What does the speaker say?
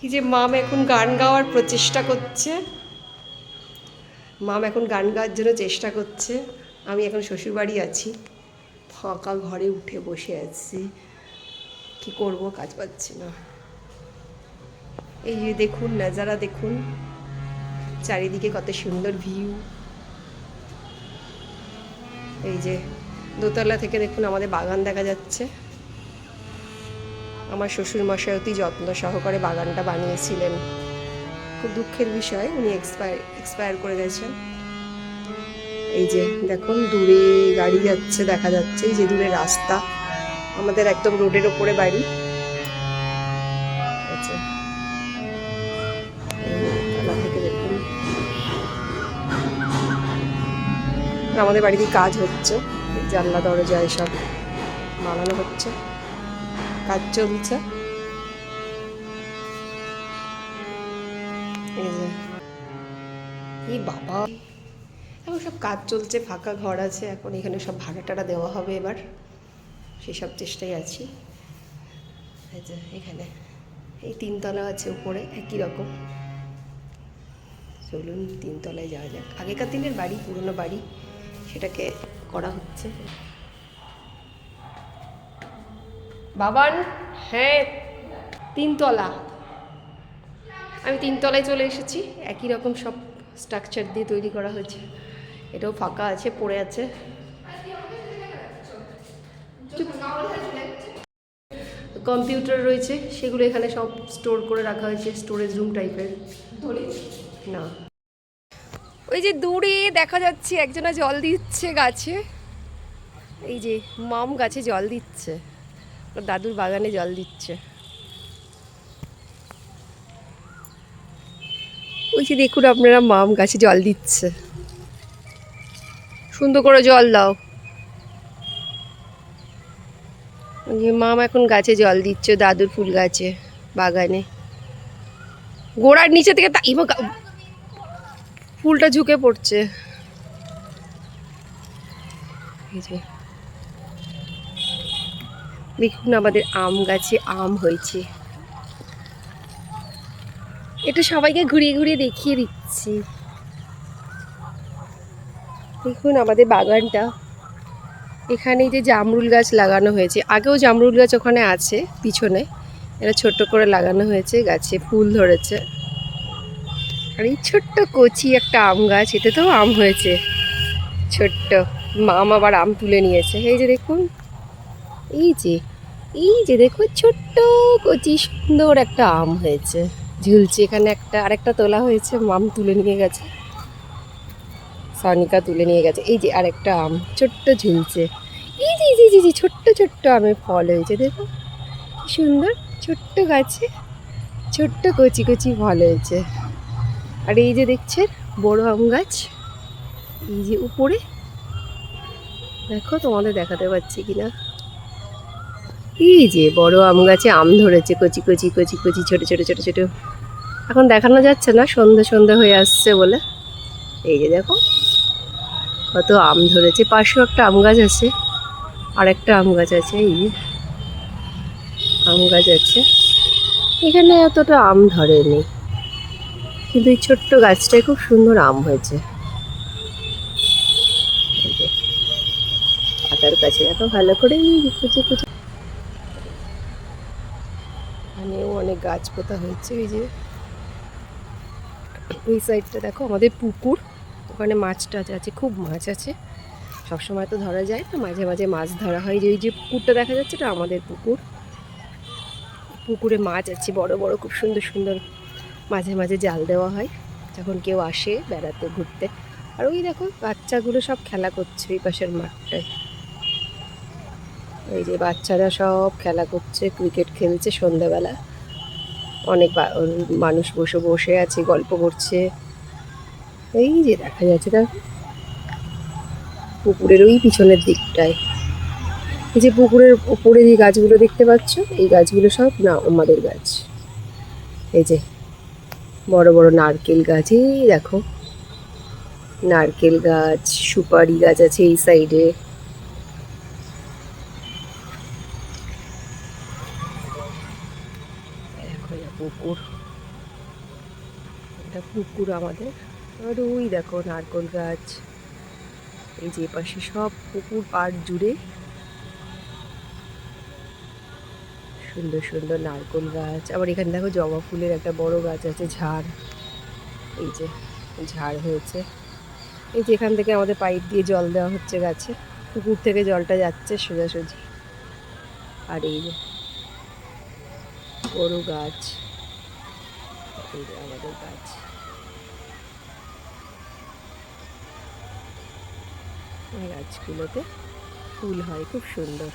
এই যে মাম এখন গান গাওয়ার প্রচেষ্টা করছে, মাম এখন গান গাওয়ার জন্য চেষ্টা করছে। আমি এখন শ্বশুরবাড়ি আছি, ফাঁকা ঘরে উঠে বসে আছি, কি করব, কাজ পাচ্ছি না। এই যে দেখুন নাজারা, দেখুন চারিদিকে কত সুন্দর ভিউ। এই যে দোতলা থেকে দেখুন আমাদের বাগান দেখা যাচ্ছে। আমার শ্বশুর মশাই অতি যত্ন সহকারে বাগানটা বানিয়েছিলেন। খুব দুঃখের বিষয়, উনি এক্সপায়ার করে গেছেন। এই যে দেখুন দূরে গাড়ি যাচ্ছে, দেখা যাচ্ছে এই যে দূরে রাস্তা, আমাদের একদম রোডের ওপরে বাড়ি। আচ্ছা, থেকে দেখুন আমাদের বাড়িতে কাজ হচ্ছে, জানলা দরজা এসব বানানো হচ্ছে, কাজ চলছে। এই যে এই বাবা, এখন সব কাজ চলছে, ফাঁকা ঘর আছে, এখন এখানে সব ভাড়া টাড়া দেওয়া হবে এবার, সেসব চেষ্টায় আছি। এই যে এখানে এই তিনতলা আছে উপরে একই রকম। চলুন তিনতলায় যাওয়া যাক। আগেকার দিনের বাড়ি, পুরনো বাড়ি, সেটাকে করা হচ্ছে। বাবান, হ্যাঁ তিনতলা, আমি তিনতলায় চলে এসেছি। একই রকম সব স্ট্রাকচার দিয়ে তৈরি করা হয়েছে। এটাও ফাঁকা আছে, পড়ে আছে। কম্পিউটার রয়েছে, সেগুলো এখানে সব স্টোর করে রাখা হয়েছে, স্টোরেজ রুম টাইপের। না, ওই যে দূরে দেখা যাচ্ছে একজনা জল দিচ্ছে গাছে। এই যে মাম গাছে জল দিচ্ছে, দাদুর বাগানে জল দিচ্ছে। ওই যে দেখুন আপনারা, মাম গাছে জল দিচ্ছে, সুন্দর করে জল দাও। যে মাম এখন গাছে জল দিচ্ছে, দাদুর ফুল গাছে বাগানে। গোড়ার নিচে থেকে ফুলটা ঝুঁকে পড়ছে। এই যে দেখুন আমাদের আম গাছে আম হয়েছে, এটা সবাইকে ঘুরিয়ে ঘুরিয়ে দেখিয়ে দিচ্ছি। দেখুন আমাদের বাগানটা, এখানে যে জামরুল গাছ লাগানো হয়েছে, আগেও জামরুল গাছ ওখানে আছে পিছনে, এটা ছোট্ট করে লাগানো হয়েছে, গাছে ফুল ধরেছে। আর এই ছোট্ট কচি একটা আম গাছ, এটাতেও আম হয়েছে ছোট্ট, মাম আবার আম তুলে নিয়েছে। এই যে দেখুন, এই যে দেখুন ছোট্ট কচি সুন্দর একটা আম হয়েছে, ঝুলছে এখানে একটা, আরেকটা তোলা হয়েছে, মাম তুলে নিয়ে গেছে, সানিকা তুলে নিয়ে গেছে। এই যে আরেকটা আম ছোট্ট ঝুলছে। এই যে ছোট্ট ছোট্ট আমের ফল হয়েছে, দেখো কি সুন্দর, ছোট্ট গাছে ছোট্ট কচি কচি ফল হয়েছে। আর এই যে দেখছেন বড় আম গাছ, এই যে উপরে দেখো, তোমাদের দেখাতে পাচ্ছি কিনা, এই যে বড় আম গাছে আম ধরেছে, কচি কচি কচি কচি ছোট ছোট ছোট ছোট। এখন দেখানো যাচ্ছে না, সন্ধ্যা সন্ধ্যা হয়ে আসছে বলে। এই যে দেখো কত আম ধরেছে, পাশেও একটা আম গাছ আছে, আর একটা আম গাছ আছে, এই যে আম গাছ আছে। এখানে এতটা আম ধরেনি, কিন্তু এই ছোট্ট গাছটায় খুব সুন্দর আম হয়েছে। পাতার কাছে দেখো ভালো করে, কুচি কুচি, এখানেও অনেক গাছ পোতা হয়েছে। এই যে ওই সাইডটা দেখো আমাদের পুকুর, ওখানে মাছ টাছ আছে, খুব মাছ আছে, সবসময় তো ধরা যায় না, মাঝে মাঝে মাছ ধরা হয়। যে ওই যে পুকুরটা দেখা যাচ্ছে, এটা আমাদের পুকুর, পুকুরে মাছ আছে বড় বড়, খুব সুন্দর সুন্দর। মাঝে মাঝে জাল দেওয়া হয় যখন কেউ আসে বেড়াতে ঘুরতে। আর ওই দেখো বাচ্চাগুলো সব খেলা করছে ওই পাশের মাঠটায়, এই যে বাচ্চারা সব খেলা করছে, ক্রিকেট খেলছে সন্ধ্যাবেলা। অনেক মানুষ বসে বসে আছে, গল্প করছে। এই যে দেখা যাচ্ছে দেখো পুকুরের ওই পিছনের দিকটায়, এই যে পুকুরের ওপরে যে গাছগুলো দেখতে পাচ্ছ, এই গাছগুলো সব না আমাদের গাছ। এই যে বড় বড় নারকেল গাছ, এই দেখো নারকেল গাছ, সুপারি গাছ আছে এই সাইডে। দেখো পুকুর, এটা পুকুর আমাদের। আর ওই দেখো নারকোল গাছ, এই যে পাশে সব পুকুর পাড় জুড়ে সুন্দর সুন্দর নারকোল গাছ। আবার এখানে দেখো জবা ফুলের একটা বড় গাছ আছে, ঝাড়, এই যে ঝাড় হয়েছে। এই যে এখান থেকে আমাদের পাইপ দিয়ে জল দেওয়া হচ্ছে গাছে, পুকুর থেকে জলটা যাচ্ছে সোজাসুজি। আর এই যে বড় গাছ, এই যে আমাদের গাছ। এই গাছগুলোতে ফুল হয় খুব সুন্দর।